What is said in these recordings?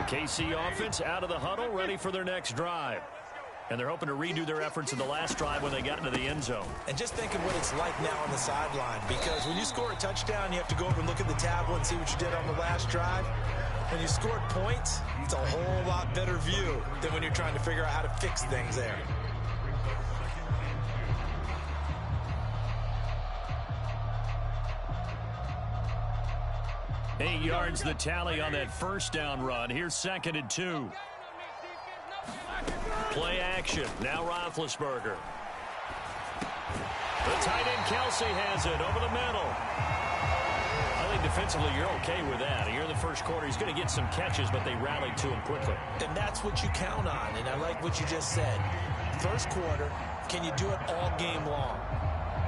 KC offense out of the huddle, ready for their next drive. And they're hoping to redo their efforts in the last drive when they got into the end zone. And just think of what it's like now on the sideline, because when you score a touchdown, you have to go over and look at the tablet and see what you did on the last drive. When you scored points, it's a whole lot better view than when you're trying to figure out how to fix things there. Eight yards the tally on that first down run. Here's 2nd and 2. Play action. Now Roethlisberger. The tight end Kelsey has it over the middle. I think defensively you're okay with that. Here in the first quarter, he's going to get some catches, but they rallied to him quickly. And that's what you count on, and I like what you just said. First quarter, can you do it all game long?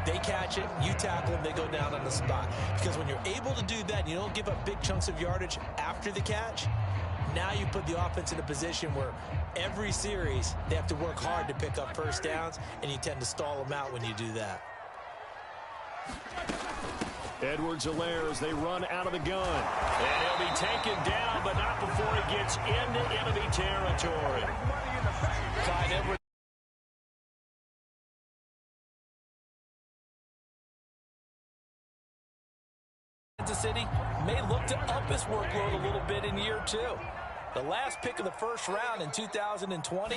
They catch it, you tackle them, they go down on the spot. Because when you're able to do that, and you don't give up big chunks of yardage after the catch, now you put the offense in a position where every series they have to work hard to pick up first downs, and you tend to stall them out when you do that. Edwards-Helaire as they run out of the gun. And he'll be taken down, but not before he gets into enemy territory. Clyde Edwards. Kansas City may look to up his workload a little bit in year 2. The last pick of the first round in 2020,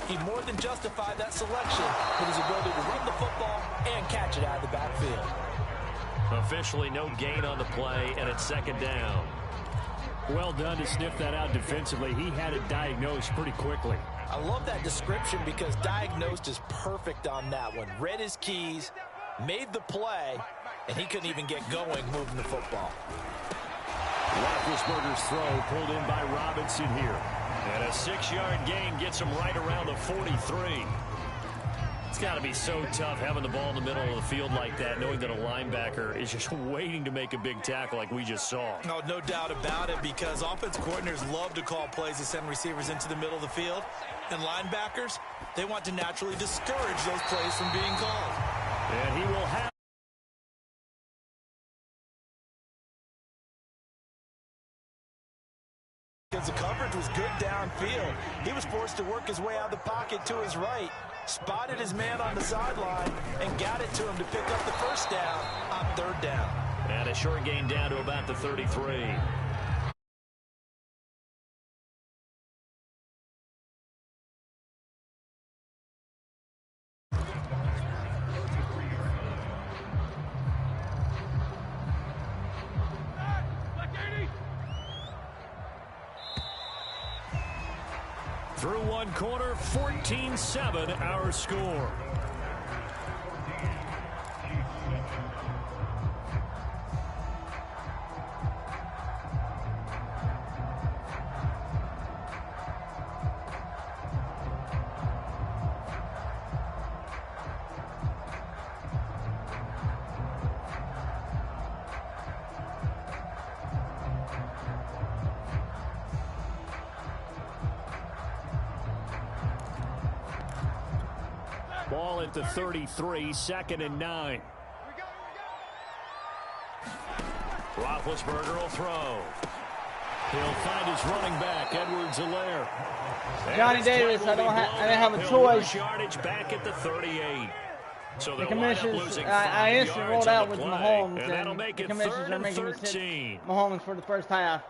he more than justified that selection with his ability to run the football and catch it out of the backfield. Officially no gain on the play, and it's 2nd down. Well done to sniff that out defensively. He had it diagnosed pretty quickly. I love that description because diagnosed is perfect on that one. Read his keys, made the play, and he couldn't even get going moving the football. Roethlisberger's throw pulled in by Robinson here. And a 6-yard gain gets him right around the 43. It's got to be so tough having the ball in the middle of the field like that, knowing that a linebacker is just waiting to make a big tackle like we just saw. Oh, no doubt about it, because offense coordinators love to call plays to send receivers into the middle of the field. And linebackers, they want to naturally discourage those plays from being called. And he will have because the coverage was good downfield. He was forced to work his way out of the pocket to his right, spotted his man on the sideline, and got it to him to pick up the first down on 3rd down. And a short gain down to about the 33. Through one quarter, 14-7 our score. Ball at the 33, 2nd and 9. Roethlisberger will throw. He'll find his running back, Edwards-Helaire. Johnny Davis, I didn't have a choice. Yardage back at the 38. So the commissioners, I instantly rolled out with Mahomes, and the commissioners are making me sit Mahomes for the first half.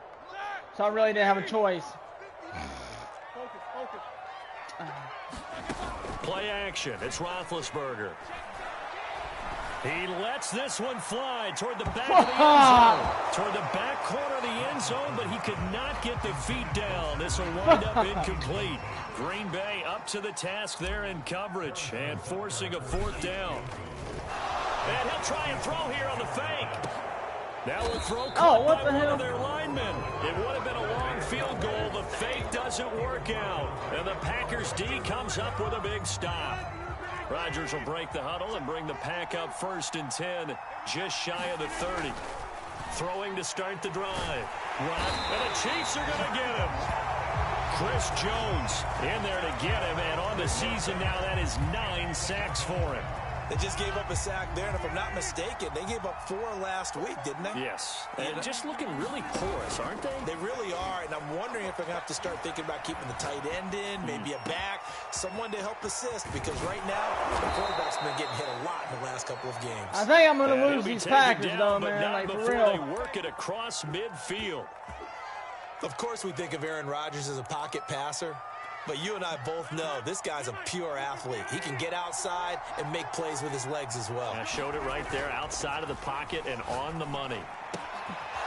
So I really didn't have a choice. Play action. It's Roethlisberger. He lets this one fly toward the back of the end zone. Toward the back corner of the end zone, but he could not get the feet down. This will wind up incomplete. Green Bay up to the task there in coverage and forcing a 4th down. And he'll try and throw here on the fake. That will throw what the hell? One of their linemen. It would have been a long field goal. The fake doesn't work out. And the Packers D comes up with a big stop. Rodgers will break the huddle and bring the Pack up 1st and 10, just shy of the 30. Throwing to start the drive. And the Chiefs are going to get him. Chris Jones in there to get him. And on the season now, that is 9 sacks for him. They just gave up a sack there, and if I'm not mistaken, they gave up 4 last week, didn't they? Yes. And just looking really porous, aren't they? They really are, and I'm wondering if they're going to have to start thinking about keeping the tight end in, maybe a back, someone to help assist, because right now, the quarterback's been getting hit a lot in the last couple of games. I think I'm going to lose these Packers, though, man. Like, for real. They work it across midfield. Of course, we think of Aaron Rodgers as a pocket passer. But you and I both know this guy's a pure athlete. He can get outside and make plays with his legs as well. I showed it right there, outside of the pocket and on the money.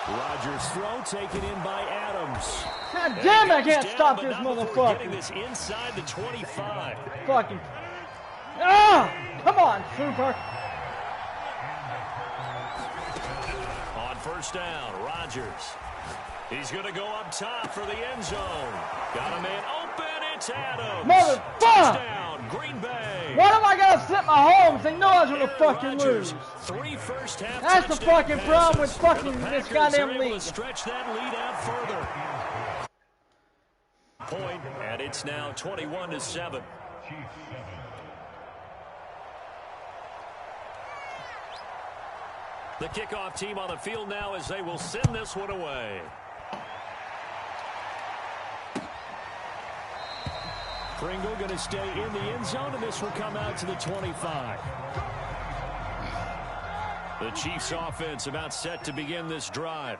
Rodgers' throw taken in by Adams. God damn, I can't stop this motherfucker. Getting this inside the 25. Fucking. Ah! Come on, Super. On first down, Rodgers. He's going to go up top for the end zone. Got a man open. It's Adams. Motherfucker! Touchdown, Green Bay. Why am I going to sit my home? They know I was going to fucking lose. 3 first-half That's the fucking problem with fucking this goddamn league. Stretch that lead out further. Point, and it's now 21-7. The kickoff team on the field now as they will send this one away. Pringle going to stay in the end zone, and this will come out to the 25. The Chiefs offense about set to begin this drive.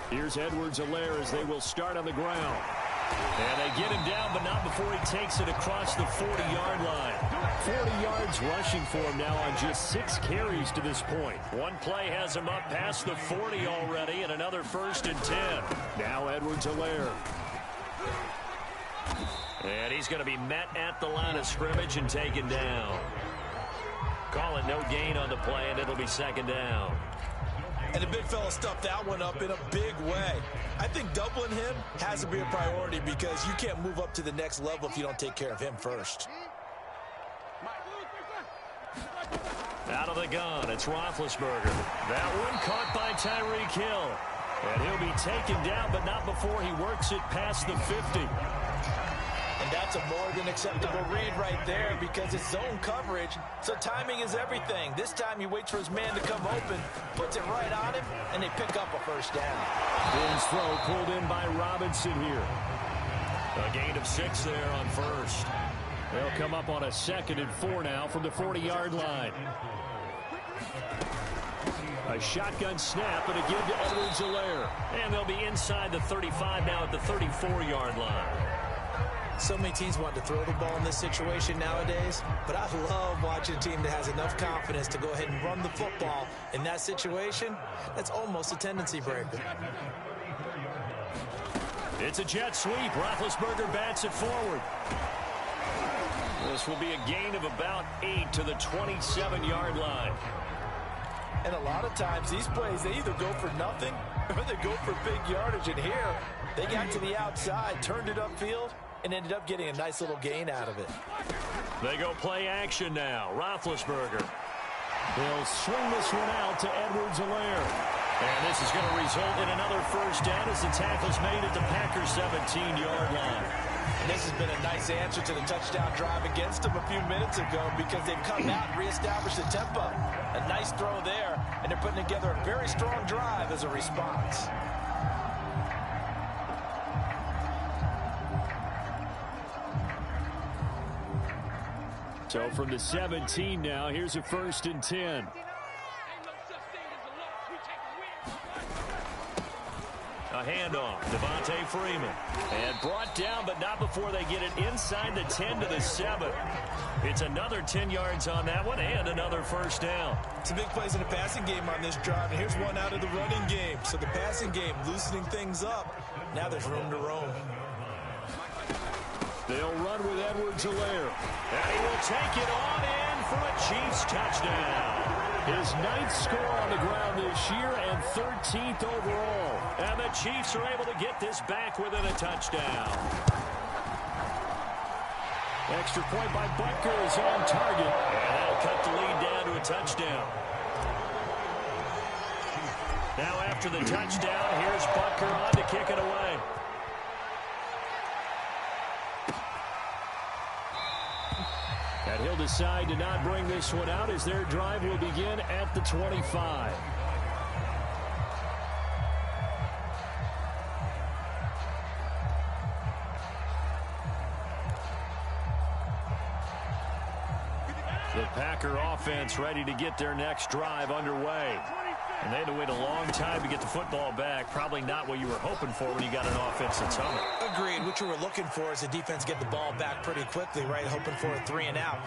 Here's Edwards-Helaire as they will start on the ground. And they get him down, but not before he takes it across the 40-yard line. 40 yards rushing for him now on just 6 carries to this point. One play has him up past the 40 already, and another 1st and 10. Now Edwards-Helaire. And he's going to be met at the line of scrimmage and taken down. Call it no gain on the play, and it'll be 2nd down. And the big fella stuffed that one up in a big way. I think doubling him has to be a priority because you can't move up to the next level if you don't take care of him first. Out of the gun, it's Roethlisberger. That one caught by Tyreek Hill. And he'll be taken down, but not before he works it past the 50. And that's a more than acceptable read right there because it's zone coverage, so timing is everything. This time he waits for his man to come open, puts it right on him, and they pick up a 1st down. His throw pulled in by Robinson here. A gain of 6 there on 1st. They'll come up on a 2nd and 4 now from the 40-yard line. A shotgun snap and a give to Edwards-Helaire. And they'll be inside the 35 now at the 34-yard line. So many teams want to throw the ball in this situation nowadays, but I love watching a team that has enough confidence to go ahead and run the football. In that situation, that's almost a tendency breaker. It's a jet sweep. Roethlisberger bats it forward. This will be a gain of about 8 to the 27-yard line. And a lot of times, these plays, they either go for nothing or they go for big yardage. And here, they got to the outside, turned it upfield, and ended up getting a nice little gain out of it. They go play action now. Roethlisberger. They'll swing this one out to Edwards-Helaire. And this is going to result in another 1st down as the tackle's made at the Packers' 17-yard line. And this has been a nice answer to the touchdown drive against them a few minutes ago because they've come out and reestablished the tempo. A nice throw there, and they're putting together a very strong drive as a response. So from the 17 now, here's a 1st and 10. A handoff, Devontae Freeman. And brought down, but not before they get it inside the 10 to the 7. It's another 10 yards on that one and another 1st down. Some big plays in the passing game on this drive, and here's one out of the running game. So the passing game loosening things up. Now there's room to roam. They'll run with Edwards-Helaire. And he will take it on in for a Chiefs touchdown. His 9th score on the ground this year and 13th overall. And the Chiefs are able to get this back within a touchdown. Extra point by Butker is on target. And that'll cut the lead down to a touchdown. Now after the touchdown, here's Butker on to kick it away. decide to not bring this one out as their drive will begin at the 25. The Packer offense ready to get their next drive underway. And they had to wait a long time to get the football back. Probably not what you were hoping for when you got an offense that's humming. Agreed. What you were looking for is the defense get the ball back pretty quickly, right? Hoping for a 3 and out.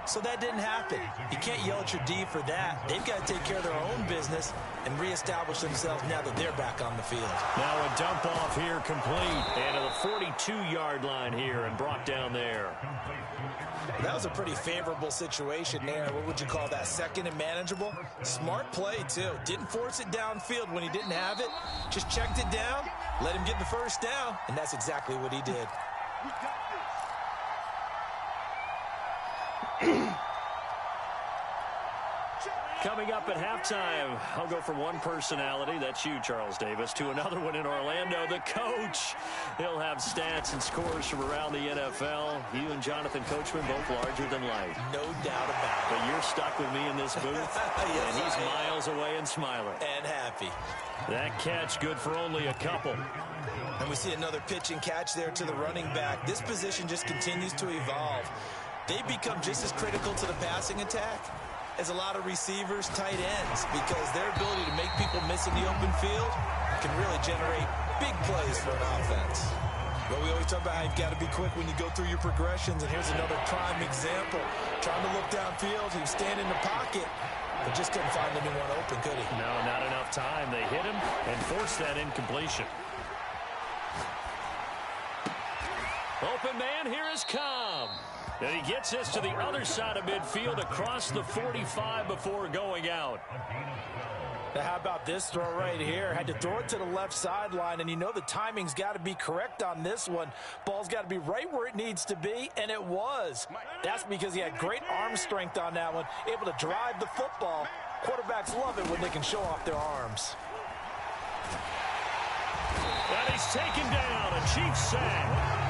So that didn't happen. You can't yell at your D for that. They've got to take care of their own business and reestablish themselves now that they're back on the field. Now a dump off here complete. And to the 42-yard line here and brought down there. That was a pretty favorable situation there. What would you call that? Second and manageable? Smart play, too. Didn't force it downfield when he didn't have it. Just checked it down, let him get the first down, and that's exactly what he did. Coming up at halftime, I'll go from one personality, that's you, Charles Davis, to another one in Orlando, the coach. He'll have stats and scores from around the NFL. You and Jonathan Coachman, both larger than life. No doubt about it. But you're stuck with me in this booth, yes, and he's miles away and smiling. And happy. That catch good for only a couple. And we see another pitch and catch there to the running back. This position just continues to evolve. They become just as critical to the passing attack as a lot of receivers, tight ends, because their ability to make people miss in the open field can really generate big plays for an offense. But we always talk about how you've got to be quick when you go through your progressions, and here's another prime example. Trying to look downfield, he was standing in the pocket, but just couldn't find anyone open, could he? No, not enough time. They hit him and forced that incompletion. Open man, here is Cobb. And he gets this to the other side of midfield across the 45 before going out. Now how about this throw right here? Had to throw it to the left sideline, and you know the timing's got to be correct on this one. Ball's got to be right where it needs to be, and it was. That's because he had great arm strength on that one, able to drive the football. Quarterbacks love it when they can show off their arms. And he's taken down, a Chiefs sack.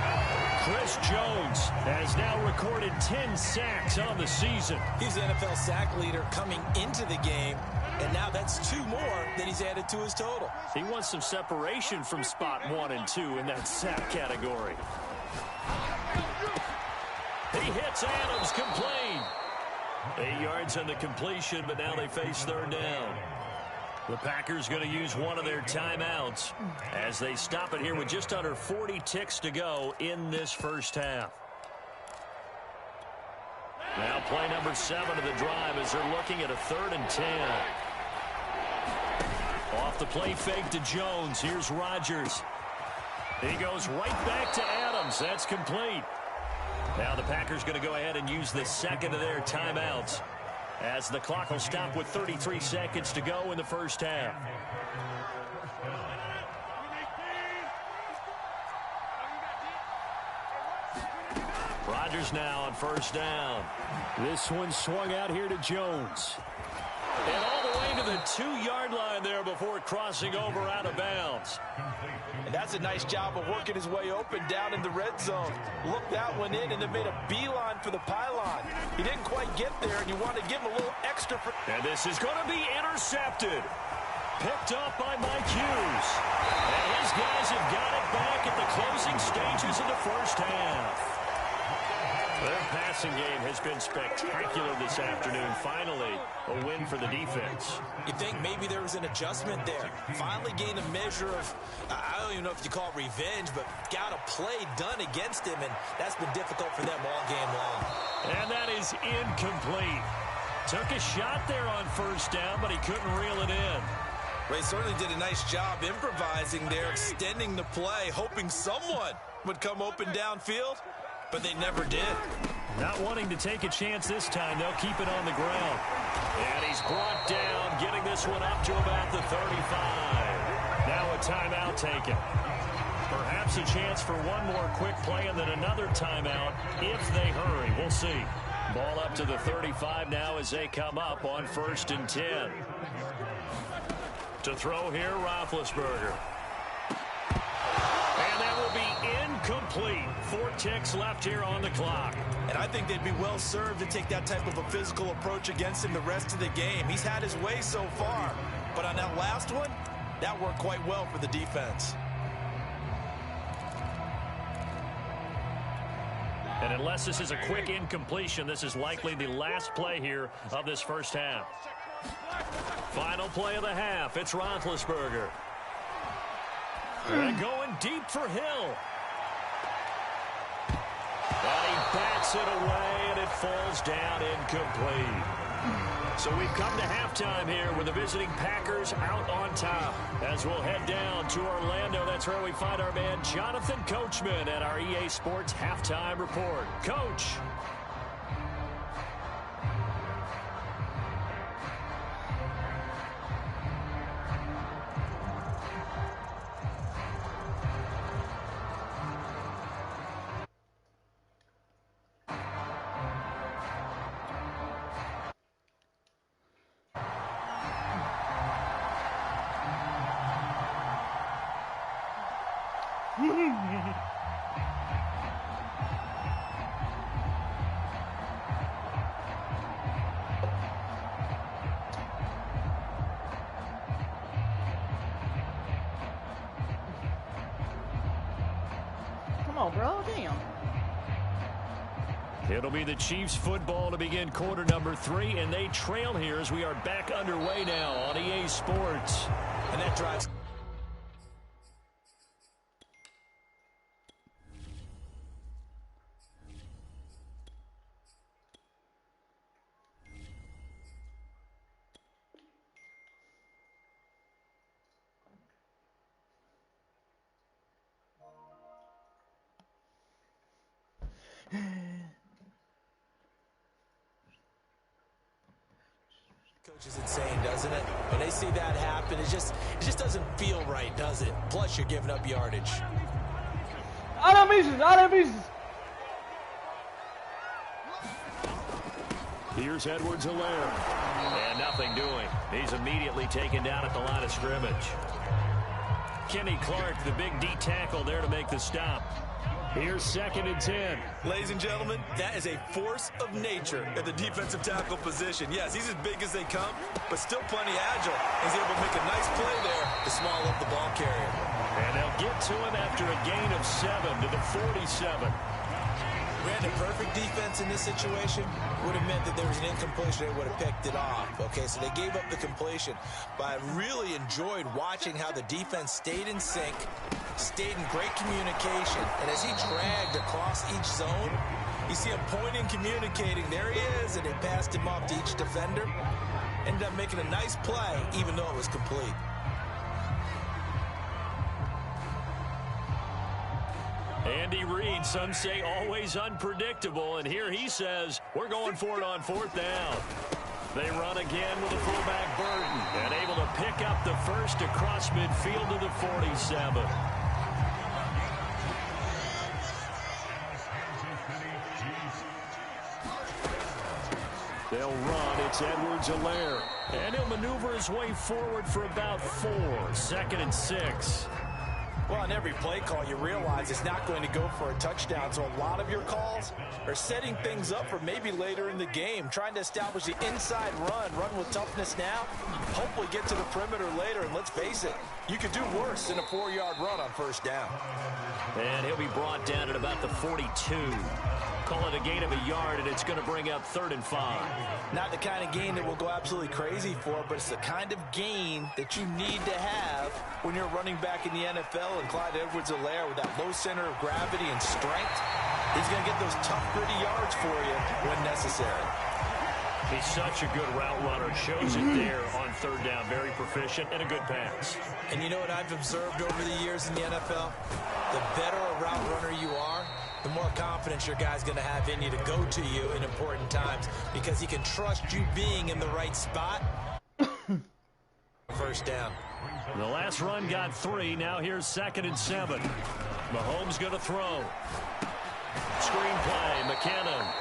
Chris Jones has now recorded 10 sacks on the season. He's the NFL sack leader coming into the game, and now that's 2 more that he's added to his total. He wants some separation from spot 1 and 2 in that sack category. He hits Adams, complete. 8 yards on the completion, but now they face third down. The Packers going to use one of their timeouts as they stop it here with just under 40 ticks to go in this first half. Now play number 7 of the drive as they're looking at a 3rd and 10. Off the play fake to Jones. Here's Rodgers. He goes right back to Adams. That's complete. Now the Packers going to go ahead and use the second of their timeouts, as the clock will stop with 33 seconds to go in the first half. Rodgers now on first down. This one swung out here to Jones. And all the way to the 2-yard line there before crossing over out of bounds. And that's a nice job of working his way open down in the red zone. Looked that one in and then made a beeline for the pylon. He didn't quite get there, and you want to give him a little extra. And this is going to be intercepted. Picked up by Mike Hughes. And his guys have got it back at the closing stages of the first half. Their passing game has been spectacular this afternoon. Finally, a win for the defense. You think maybe there was an adjustment there. Finally gained a measure of, I don't even know if you call it revenge, but got a play done against him, and that's been difficult for them all game long. And that is incomplete. Took a shot there on first down, but he couldn't reel it in. Ray certainly did a nice job improvising there, extending the play, hoping someone would come open downfield. But they never did. Not wanting to take a chance this time, they'll keep it on the ground. And he's brought down, getting this one up to about the 35. Now a timeout taken. Perhaps a chance for one more quick play and then another timeout if they hurry. We'll see. Ball up to the 35 now as they come up on 1st and 10. To throw here, Roethlisberger. And that will be incomplete. ticks left here on the clock. And I think they'd be well served to take that type of a physical approach against him the rest of the game. He's had his way so far, but on that last one, that worked quite well for the defense. And unless this is a quick incompletion, this is likely the last play here of this first half. Final play of the half. It's Roethlisberger. And going deep for Hill. And he bats it away, and it falls down incomplete. So we've come to halftime here with the visiting Packers out on top. As we'll head down to Orlando, that's where we find our man Jonathan Coachman at our EA Sports Halftime Report. Coach. Come on, bro. Damn. It'll be the Chiefs football to begin quarter number 3, and they trail here as we are back underway now on EA Sports. And that drives... Coach is insane, doesn't it? When they see that happen, it just doesn't feel right, does it? Plus, you're giving up yardage. Out of pieces, out of pieces. Here's Edwards-Helaire. And nothing doing. He's immediately taken down at the line of scrimmage. Kenny Clark, the big D tackle there to make the stop. Here's 2nd and 10. Ladies and gentlemen, that is a force of nature at the defensive tackle position. Yes, he's as big as they come, but still plenty agile. He's able to make a nice play there to small up the ball carrier. And they'll get to him after a gain of 7 to the 47. Brandon, perfect defense in this situation would have meant that there was an incompletion. They would have picked it off. Okay, so they gave up the completion. But I really enjoyed watching how the defense stayed in sync, stayed in great communication. And as he dragged across each zone, you see him pointing, communicating. There he is, and they passed him off to each defender. Ended up making a nice play, even though it was complete. Andy Reid, some say always unpredictable, and here he says, we're going for it on 4th down. They run again with the fullback Burton, and able to pick up the first across midfield to the 47. They'll run. It's Edwards-Helaire. And he'll maneuver his way forward for about 4. 2nd and 6. Well, on every play call, you realize it's not going to go for a touchdown. So a lot of your calls are setting things up for maybe later in the game, trying to establish the inside run with toughness now, hopefully get to the perimeter later. And let's face it, you could do worse than a 4-yard run on 1st down. And he'll be brought down at about the 42. Call it a gain of a yard, and it's going to bring up 3rd and 5. Not the kind of gain that we'll go absolutely crazy for, but it's the kind of gain that you need to have when you're running back in the NFL. And Clyde Edwards-Helaire, with that low center of gravity and strength, he's going to get those tough, gritty yards for you when necessary. He's such a good route runner. Shows it there on 3rd down. Very proficient and a good pass. And you know what I've observed over the years in the NFL? The better a route runner you are, the more confidence your guy's going to have in you to go to you in important times, because he can trust you being in the right spot. 1st down. The last run got 3. Now here's 2nd and 7. Mahomes going to throw. Screen play, McKinnon.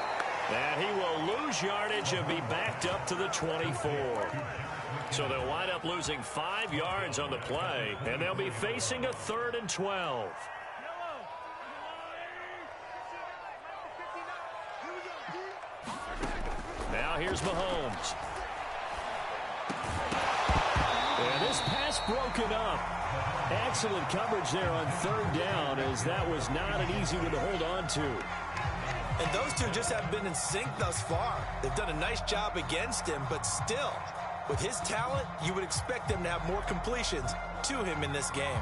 And he will lose yardage and be backed up to the 24. So they'll wind up losing 5 yards on the play, and they'll be facing a 3rd and 12. Now here's Mahomes. And this pass broken up. Excellent coverage there on third down, as that was not an easy one to hold on to. And those two just haven't been in sync thus far. They've done a nice job against him, but still, with his talent, you would expect them to have more completions to him in this game.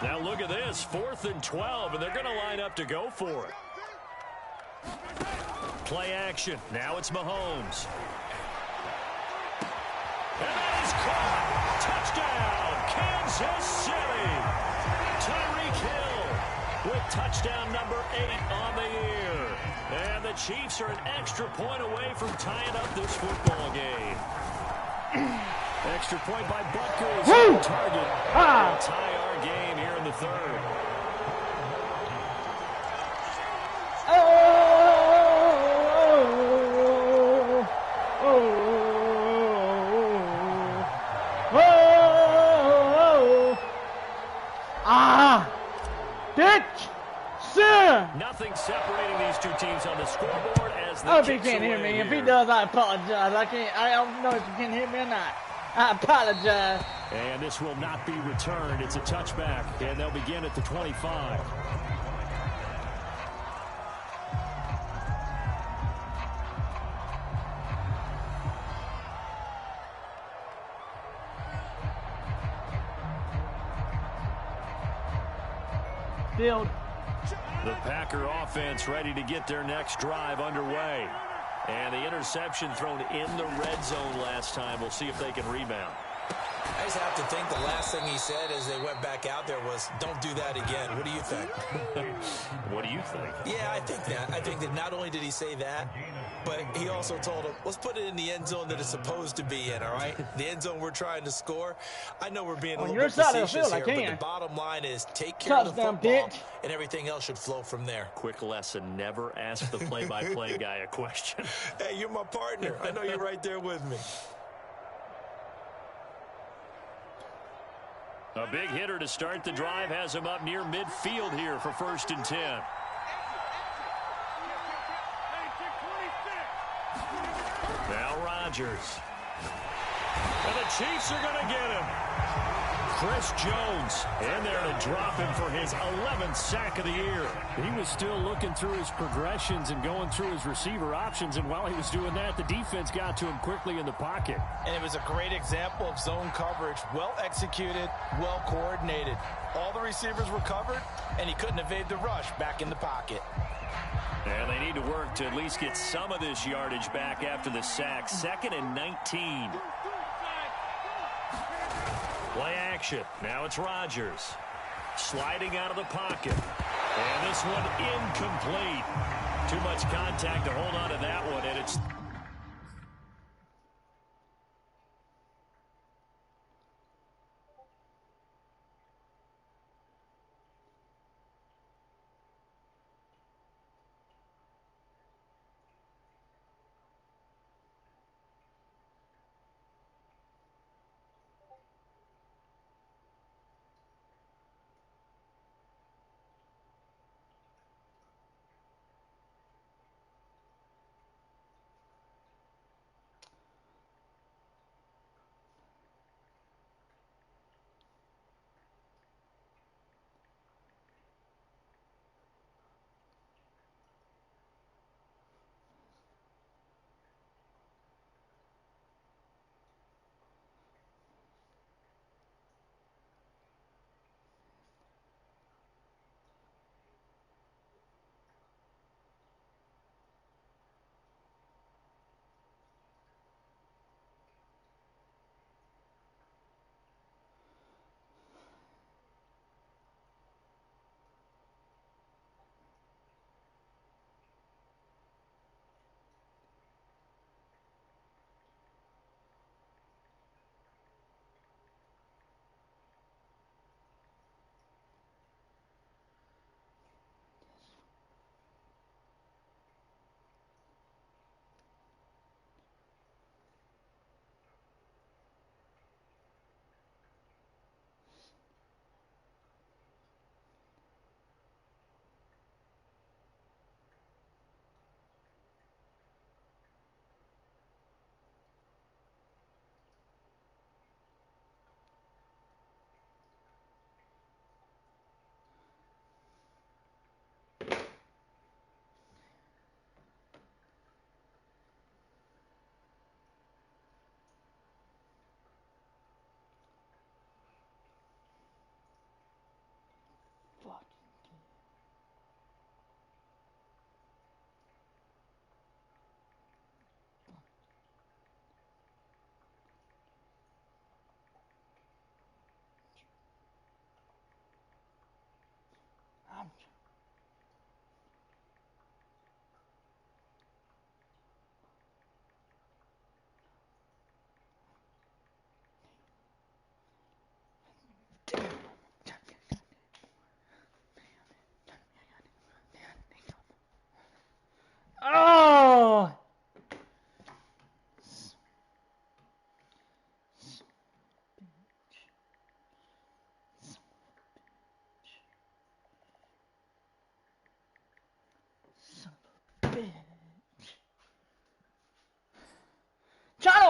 Now look at this, 4th and 12, and they're going to line up to go for it. Play action. Now it's Mahomes. And that is caught. Touchdown, Kansas City. Tyreek Hill with touchdown number 8 on the year. And the Chiefs are an extra point away from tying up this football game. Extra point by Butker is on target. We'll tie our game here in the third. Nothing separating these two teams on the scoreboard as the if he can't hear me. If he does, I apologize. I don't know if you can hear me or not. I apologize. And this will not be returned. It's a touchback, and they'll begin at the 25. Field. The Packer offense ready to get their next drive underway. And the interception thrown in the red zone last time. We'll see if they can rebound. I just have to think the last thing he said as they went back out there was, don't do that again. What do you think? What do you think? Yeah, I think that. I think that not only did he say that, but he also told him, let's put it in the end zone that it's supposed to be in, all right? The end zone we're trying to score. I know we're being a little bit facetious here, but the bottom line is take care of the football, and everything else should flow from there. Quick lesson, never ask the play-by-play guy a question. Hey, you're my partner. I know you're right there with me. A big hitter to start the drive has him up near midfield here for 1st and 10. Now Rodgers. And the Chiefs are going to get him. Chris Jones in there to drop him for his 11th sack of the year. He was still looking through his progressions and going through his receiver options, and while he was doing that, the defense got to him quickly in the pocket. And it was a great example of zone coverage. Well executed, well coordinated. All the receivers were covered, and he couldn't evade the rush back in the pocket. And they need to work to at least get some of this yardage back after the sack. 2nd and 19. Play action. Now it's Rodgers. Sliding out of the pocket. And this one incomplete. Too much contact to hold on to that one, and it's...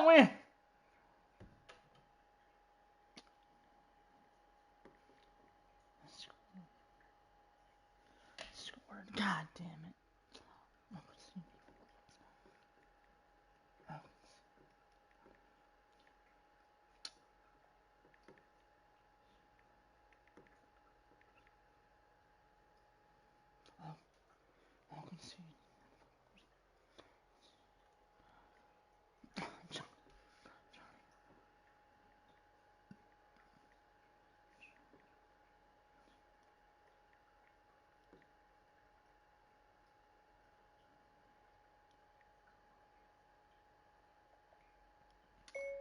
win. Scored. God damn it.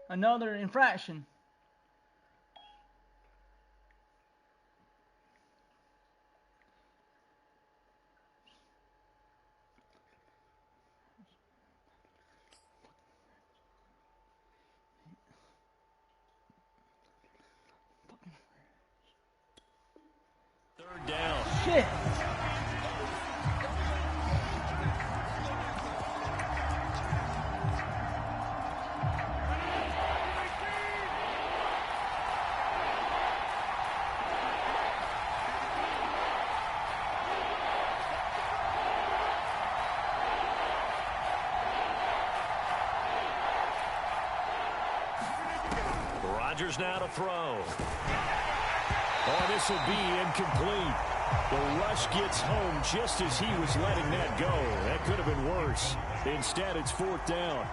Another infraction. Third down. Shit. Rodgers now to throw. Oh, this will be incomplete. The rush gets home just as he was letting that go. That could have been worse. Instead, it's fourth down.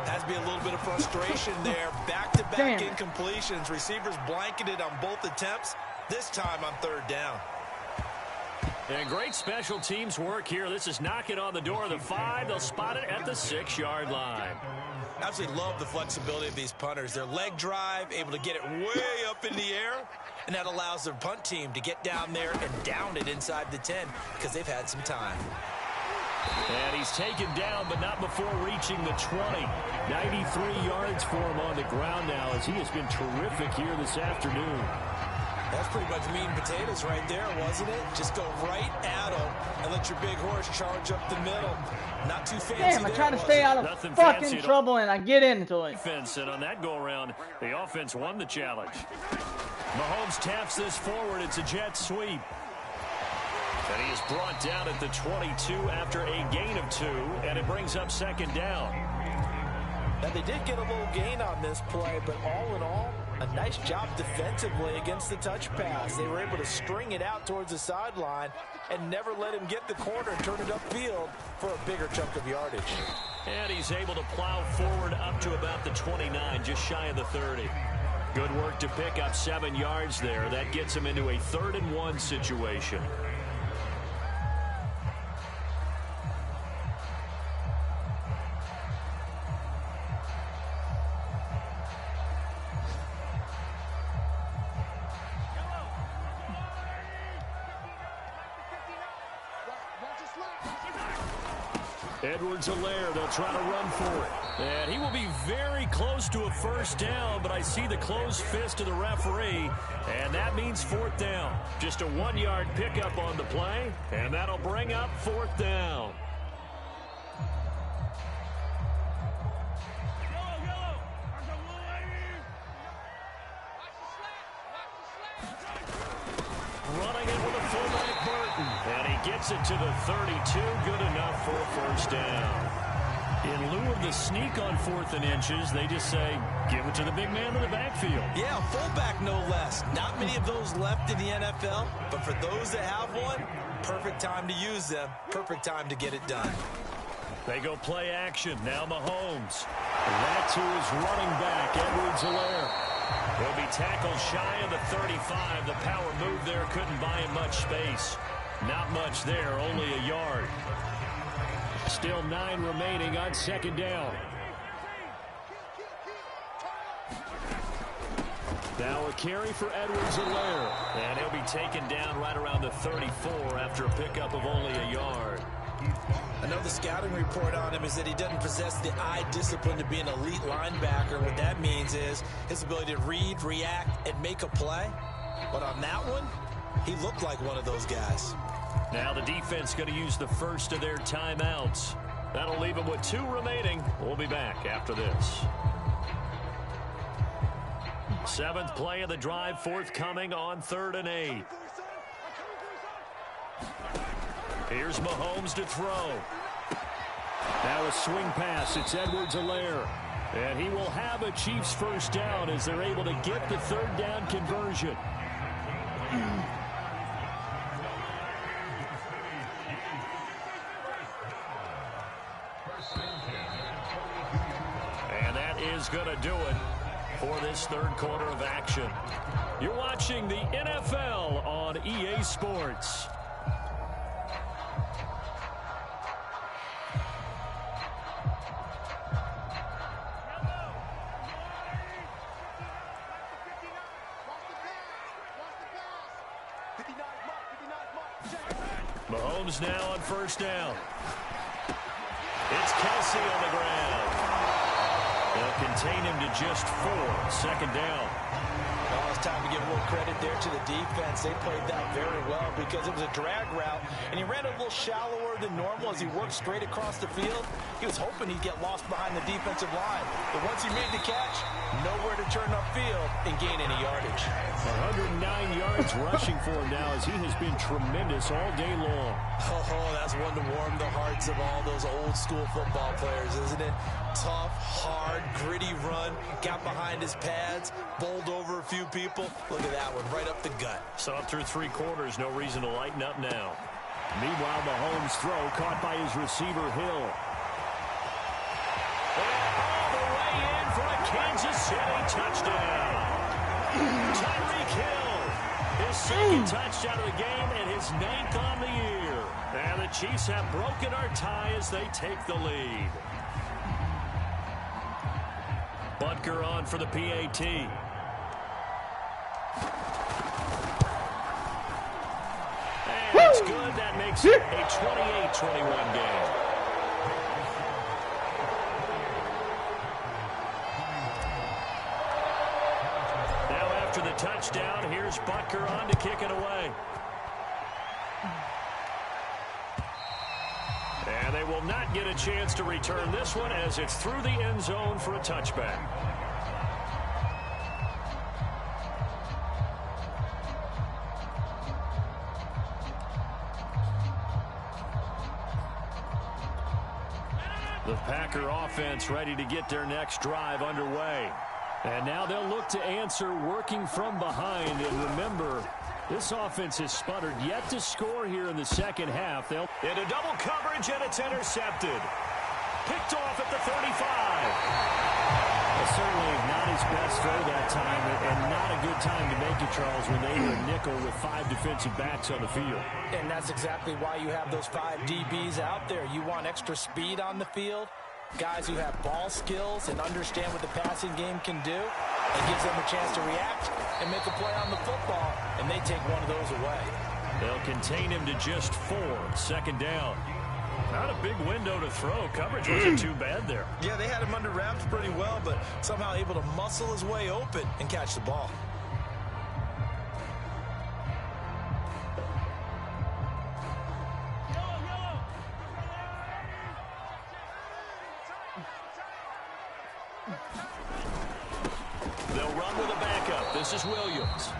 Has to be a little bit of frustration there. Back-to-back incompletions. Receivers blanketed on both attempts, this time on third down. And great special teams work here. This is knocking on the door of the 5. They'll spot it at the 6-yard line. Absolutely love the flexibility of these punters. Their leg drive, able to get it way up in the air, and that allows their punt team to get down there and down it inside the 10 because they've had some time. And he's taken down, but not before reaching the 20. 93 yards for him on the ground now as he has been terrific here this afternoon. That's pretty much meat and potatoes right there, wasn't it? Just go right at him and let your big horse charge up the middle. Not too fancy. Damn, I try to stay out of fucking trouble and I get into it. And on that go-around, the offense won the challenge. Mahomes taps this forward. It's a jet sweep. And he is brought down at the 22 after a gain of 2, and it brings up second down. Now, they did get a little gain on this play, but all in all, a nice job defensively against the touch pass. They were able to string it out towards the sideline and never let him get the corner and turn it upfield for a bigger chunk of yardage. And he's able to plow forward up to about the 29, just shy of the 30. Good work to pick up 7 yards there. That gets him into a 3rd and 1 situation. Edwards-Helaire, they'll try to run for it. And he will be very close to a first down, but I see the closed fist of the referee, and that means 4th down. Just a 1-yard pickup on the play, and that'll bring up 4th down. Running it with a fullback Burton, and he gets it to the 32, good enough for a first down. In lieu of the sneak on 4th and inches, they just say, give it to the big man in the backfield. Yeah, fullback no less. Not many of those left in the NFL, but for those that have one, perfect time to use them, perfect time to get it done. They go play action. Now Mahomes. And that's who is running back, Edwards-Helaire. He'll be tackled shy of the 35. The power move there couldn't buy him much space. Not much there, only a yard. Still 9 remaining on second down. Now a carry for Edwards-Helaire. And he'll be taken down right around the 34 after a pickup of only a yard. I know the scouting report on him is that he doesn't possess the eye discipline to be an elite linebacker. What that means is his ability to read, react, and make a play. But on that one, he looked like one of those guys. Now the defense going to use the first of their timeouts. That'll leave them with 2 remaining. We'll be back after this. Seventh play of the drive, forthcoming on 3rd and 8. Here's Mahomes to throw. Now a swing pass. It's Edwards-Helaire. And he will have a Chiefs first down as they're able to get the 3rd down conversion. And that is going to do it for this 3rd quarter of action. You're watching the NFL on EA Sports. Mahomes now on 1st down. It's Kelsey on the ground. They'll contain him to just 4. 2nd down. Well, it's time to give a little credit there to the defense. They played that very well because it was a drag route, and he ran a little shallower than normal as he worked straight across the field. He was hoping he'd get lost behind the defensive line. But once he made the catch, nowhere to turn upfield and gain any yardage. 109 yards rushing for him now as he has been tremendous all day long. Oh, that's one to warm the hearts of all those old school football players, isn't it? Tough, hard, gritty run, got behind his pads, bowled over a few people. Look at that one, right up the gut. So up through 3 quarters, no reason to lighten up now. Meanwhile, Mahomes' throw caught by his receiver, Hill. And all the way in for a Kansas City touchdown. Tyreek Hill, his 2nd touchdown of the game and his 9th on the year. And the Chiefs have broken our tie as they take the lead. Butker on for the PAT. And it's good. That makes it a 28-21 game. After the touchdown, here's Butker on to kick it away. And they will not get a chance to return this one as it's through the end zone for a touchback. The Packer offense ready to get their next drive underway. And now they'll look to answer working from behind. And remember, this offense has sputtered yet to score here in the 2nd half. They'll into double coverage, and it's intercepted. Picked off at the 35. Well, certainly not his best throw that time, and not a good time to make it, Charles, when they were nickel with 5 defensive backs on the field. And that's exactly why you have those 5 DBs out there. You want extra speed on the field. Guys who have ball skills and understand what the passing game can do. It gives them a chance to react and make a play on the football, and they take one of those away. They'll contain him to just 4. 2nd down. Not a big window to throw. Coverage wasn't too bad there. Yeah, they had him under wraps pretty well, but somehow able to muscle his way open and catch the ball. They'll run with a backup. This is Williams.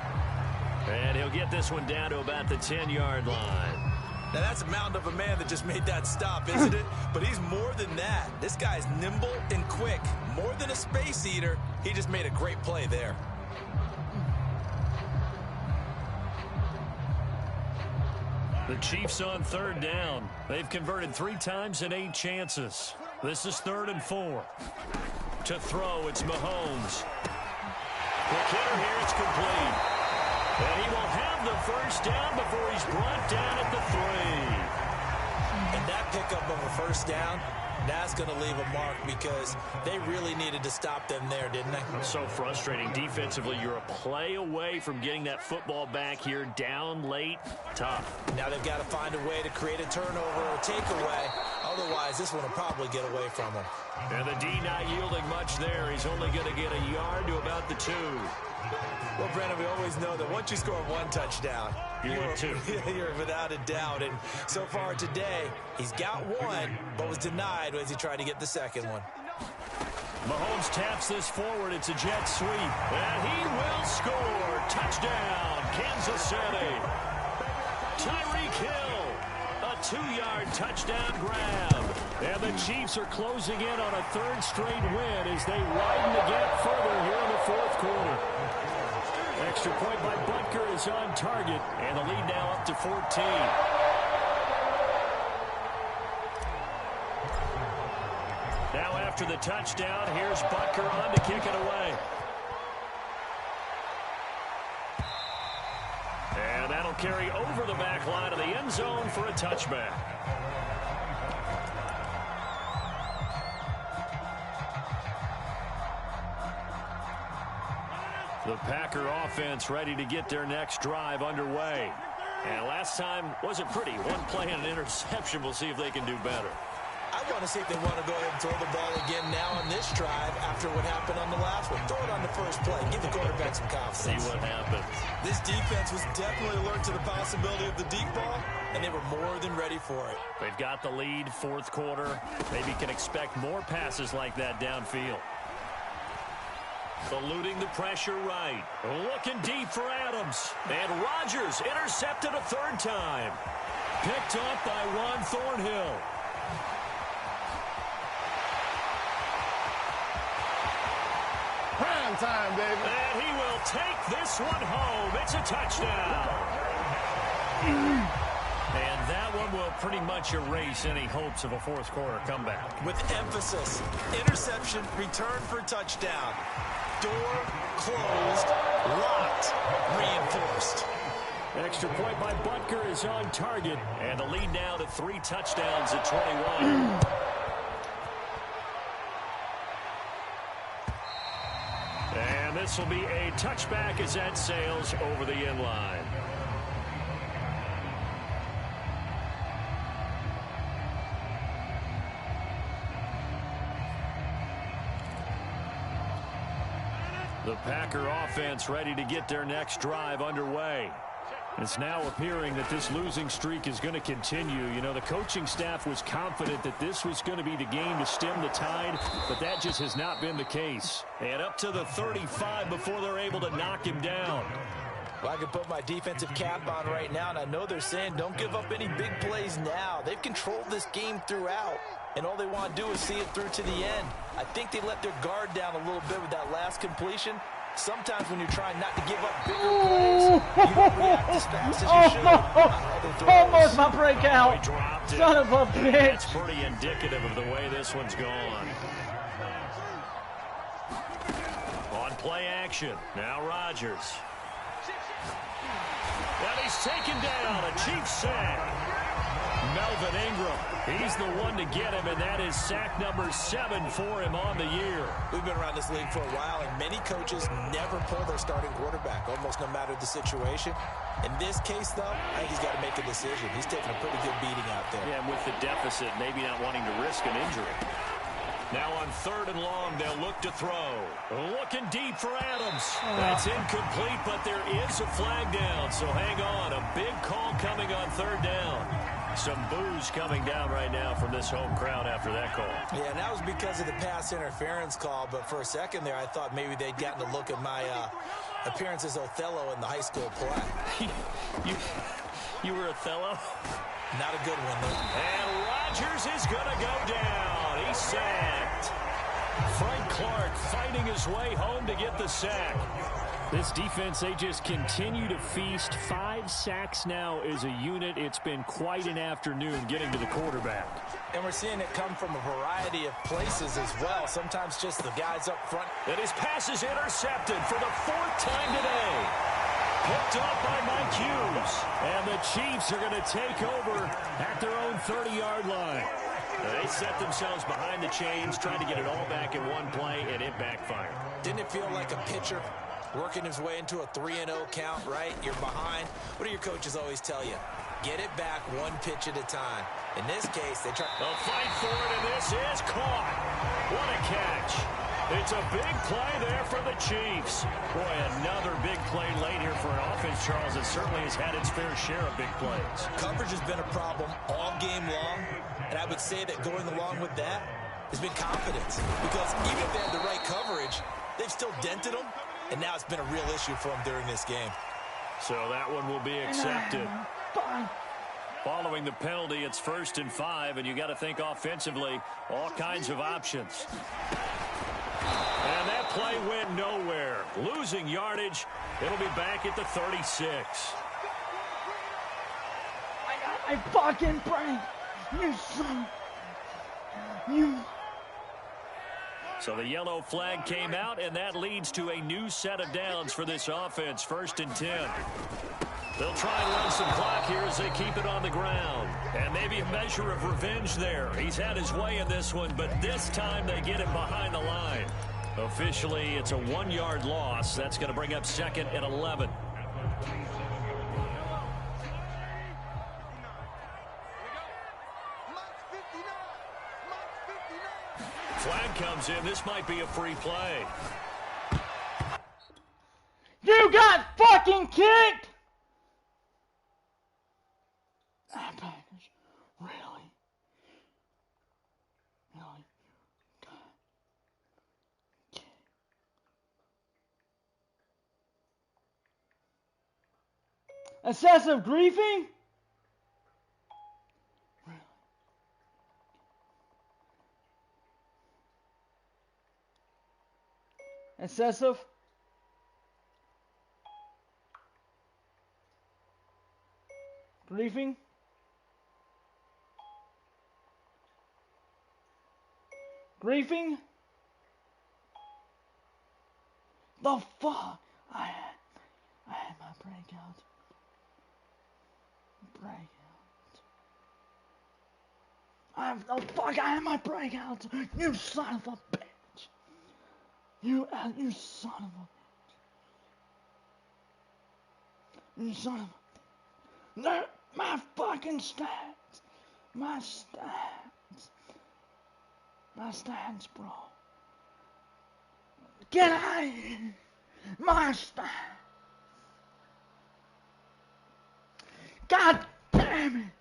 And he'll get this one down to about the 10-yard line. Now, that's a mountain of a man that just made that stop, isn't it? But he's more than that. This guy's nimble and quick. More than a space eater. He just made a great play there. The Chiefs on 3rd down. They've converted 3 times in 8 chances. This is 3rd and 4. To throw, it's Mahomes. The kicker here, it's complete. And he will have the first down before he's brought down at the 3. And that pickup of a first down, that's going to leave a mark because they really needed to stop them there, didn't they? It's so frustrating. Defensively, you're a play away from getting that football back here. Down late, tough. Now they've got to find a way to create a turnover or a takeaway. Otherwise, this one will probably get away from them. And the D not yielding much there. He's only going to get a yard to about the 2. Well, Brandon, we always know that once you score 1 touchdown, you're without a doubt. And so far today, he's got 1, but was denied as he tried to get the 2nd one. Mahomes taps this forward. It's a jet sweep. And he will score. Touchdown, Kansas City. Tyreek Hill, a 2-yard touchdown grab. And the Chiefs are closing in on a third straight win as they widen the gap further here in the fourth quarter. Extra point by Butker is on target, and the lead now up to 14. Now after the touchdown, here's Butker on to kick it away. And that'll carry over the back line of the end zone for a touchback. The Packer offense ready to get their next drive underway. And last time wasn't pretty. One play and an interception. We'll see if they can do better. I want to see if they want to go ahead and throw the ball again now on this drive after what happened on the last one. Throw it on the first play. Give the quarterback some confidence. See what happens. This defense was definitely alert to the possibility of the deep ball, and they were more than ready for it. They've got the lead, fourth quarter. Maybe can expect more passes like that downfield. Eluding the pressure right. Looking deep for Adams. And Rodgers intercepted a third time. Picked up by Juan Thornhill. Prime time, baby. And he will take this one home. It's a touchdown. And that one will pretty much erase any hopes of a fourth quarter comeback. With emphasis, interception, return for touchdown. Door closed, locked, reinforced. Extra point by Butker is on target. And the lead now to 3 touchdowns at 21. And this will be a touchback as that sails over the end line. The Packer offense ready to get their next drive underway. It's now appearing that this losing streak is going to continue. You know, the coaching staff was confident that this was going to be the game to stem the tide, but that just has not been the case. And up to the 35 before they're able to knock him down. Well, I can put my defensive cap on right now, and I know they're saying don't give up any big plays now. They've controlled this game throughout, and all they want to do is see it through to the end. I think they let their guard down a little bit with that last completion. Sometimes when you're trying not to give up bigger plays, you don't react as fast as you should. Almost my breakout. Son of a bitch. That's pretty indicative of the way this one's gone. On play action. Now Rodgers. And he's taken down. A Chiefs sack. Melvin Ingram, he's the one to get him, and that is sack number 7 for him on the year. We've been around this league for a while, and many coaches never pull their starting quarterback, almost no matter the situation. In this case, though, I think he's got to make a decision. He's taking a pretty good beating out there. Yeah, and with the deficit, maybe not wanting to risk an injury. Now on 3rd and long, they'll look to throw. Looking deep for Adams. That's incomplete, but there is a flag down, so hang on. A big call coming on 3rd down. Some boos coming down right now from this home crowd after that call. Yeah, and that was because of the pass interference call, but for a second there, I thought maybe they'd gotten a look at my appearance as Othello in the high school play. You were Othello? Not a good one, though. And Rodgers is going to go down. He's sacked. Frank Clark fighting his way home to get the sack. This defense, they just continue to feast. 5 sacks now as a unit. It's been quite an afternoon getting to the quarterback. And we're seeing it come from a variety of places as well. Sometimes just the guys up front. And his pass is intercepted for the 4th time today. Picked up by Mike Hughes. And the Chiefs are going to take over at their own 30-yard line. They set themselves behind the chains, trying to get it all back in one play, and it backfired. Didn't it feel like a pitcher working his way into a 3-0 count, right? You're behind. What do your coaches always tell you? Get it back one pitch at a time. In this case, they try. They'll fight for it, and this is caught. What a catch. It's a big play there for the Chiefs. Boy, another big play late here for an offense, Charles, that certainly has had its fair share of big plays. Coverage has been a problem all game long, and I would say that going along with that, has been confidence. Because even if they had the right coverage, they've still dented them, and now it's been a real issue for them during this game. So that one will be accepted. Following the penalty, it's 1st and 5, and you got to think offensively, all kinds of options. And that play went nowhere. Losing yardage. It'll be back at the 36. I fucking pray. You son. You. So the yellow flag came out, and that leads to a new set of downs for this offense. 1st and 10. They'll try and run some clock here as they keep it on the ground. And maybe a measure of revenge there. He's had his way in this one, but this time they get him behind the line. Officially, it's a 1-yard loss. That's going to bring up 2nd and 11. Flag comes in. This might be a free play. You got fucking kicked! Really? Really? Excessive griefing? Really? Excessive? Griefing? Griefing? The fuck? I had my breakout. I had my breakout. You son of a bitch. You son of a bitch. You son of a... No, my fucking stats. My stats, bro. Get out of here. My stats. God damn it.